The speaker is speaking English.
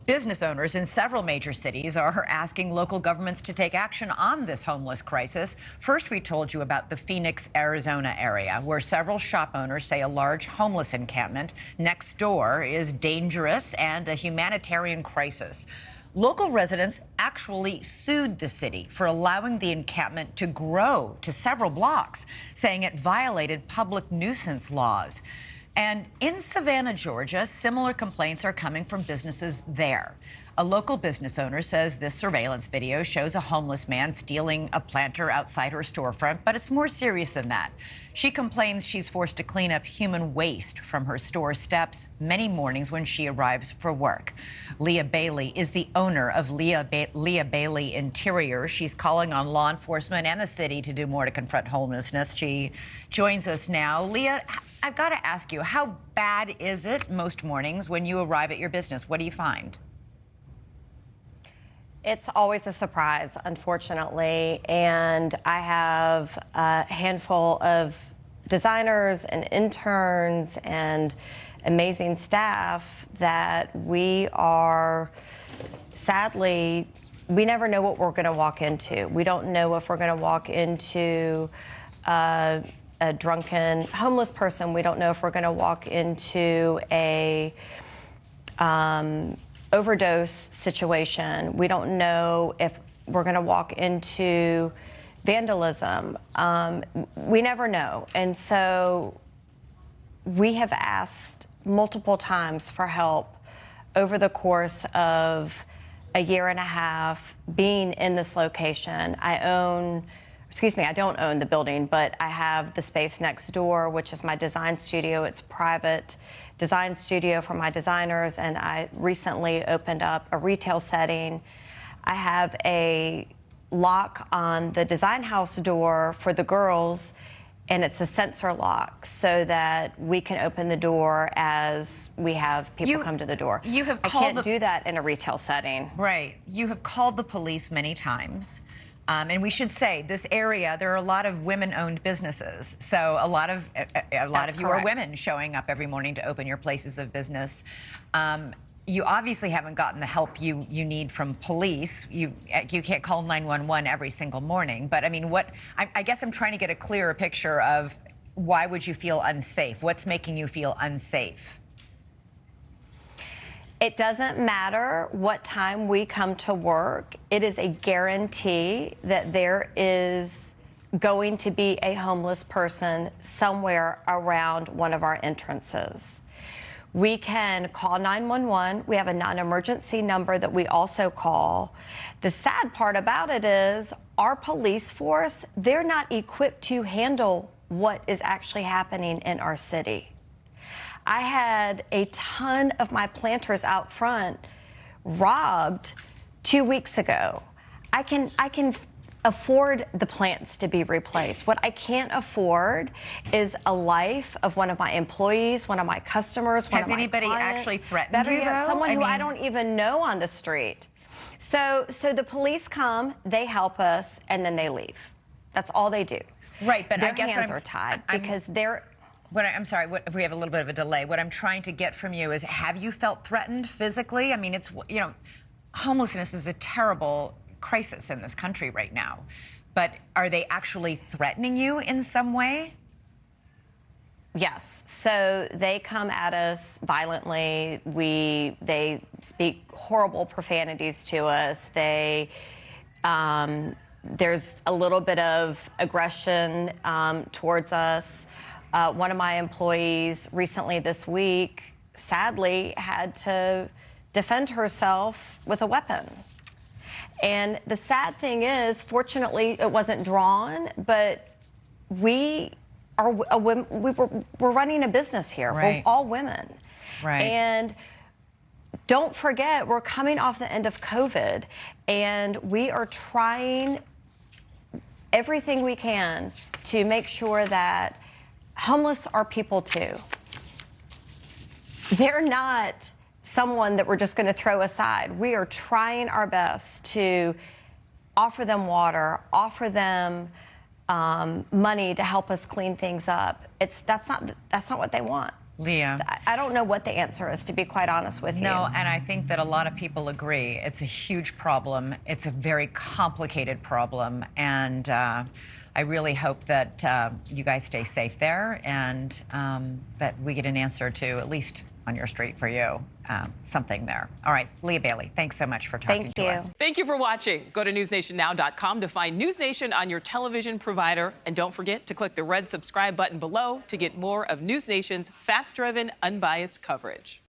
Business owners in several major cities are asking local governments to take action on this homeless crisis. First, we told you about the Phoenix, Arizona area, where several shop owners say a large homeless encampment next door is dangerous and a humanitarian crisis. Local residents actually sued the city for allowing the encampment to grow to several blocks, saying it violated public nuisance laws. And in Savannah, Georgia, similar complaints are coming from businesses there. A local business owner says this surveillance video shows a homeless man stealing a planter outside her storefront, but it's more serious than that. She complains she's forced to clean up human waste from her store steps many mornings when she arrives for work. Leah Bailey is the owner of Leah Bailey Interior. She's calling on law enforcement and the city to do more to confront homelessness. She joins us now. Leah, I've got to ask you, how bad is it most mornings when you arrive at your business? What do you find? It's always a surprise, unfortunately, and I have a handful of designers and interns and amazing staff that we never know what we're going to walk into. We don't know if we're going to walk into a drunken homeless person. We don't know if we're going to walk into a overdose situation. We don't know if we're going to walk into vandalism. We never know. And so we have asked multiple times for help over the course of a year and a half being in this location. I don't own the building, but I have the space next door, which is my design studio. It's private design studio for my designers, and I recently opened up a retail setting. I have a lock on the design house door for the girls, and it's a sensor lock so that we can open the door as we have people come to the door. I can't do that in a retail setting. Right. You have called the police many times. And we should say, this area, there are a lot of women-owned businesses. So a lot of you are women showing up every morning to open your places of business. You obviously haven't gotten the help you need from police. You can't call 911 every single morning. But I mean, I guess I'm trying to get a clearer picture of why would you feel unsafe? What's making you feel unsafe? It doesn't matter what time we come to work. It is a guarantee that there is going to be a homeless person somewhere around one of our entrances. We can call 911. We have a non-emergency number that we also call. The sad part about it is our police force, they're not equipped to handle what is actually happening in our city. I had a ton of my planters out front robbed 2 weeks ago. I can afford the plants to be replaced. What I can't afford is a life of one of my employees, one of my customers, one of my clients. Has anybody actually threatened you, though? Someone who I don't even know on the street. So the police come, they help us, and then they leave. That's all they do. Right, but their hands are tied because they're... I'm sorry, we have a little bit of a delay. What I'm trying to get from you is, have you felt threatened physically? I mean, it's, you know, homelessness is a terrible crisis in this country right now. But are they actually threatening you in some way? Yes. So they come at us violently. They speak horrible profanities to us. There's a little bit of aggression towards us. One of my employees recently this week, sadly, had to defend herself with a weapon. And the sad thing is, fortunately, it wasn't drawn, but we're running a business here. Right. We're all women. Right. And don't forget, we're coming off the end of COVID, and we are trying everything we can to make sure that homeless are people too. They're not someone that we're just going to throw aside. We are trying our best to offer them water, offer them money to help us clean things up. That's not what they want. Leah. I don't know what the answer is, to be quite honest with you. No, and I think that a lot of people agree. It's a huge problem. It's a very complicated problem. And I really hope that you guys stay safe there and that we get an answer to, at least on your street for you, something there. All right, Leah Bailey, thanks so much for talking to us. Thank you for watching. Go to newsnationnow.com to find News Nation on your television provider. And don't forget to click the red subscribe button below to get more of News Nation's fact-driven, unbiased coverage.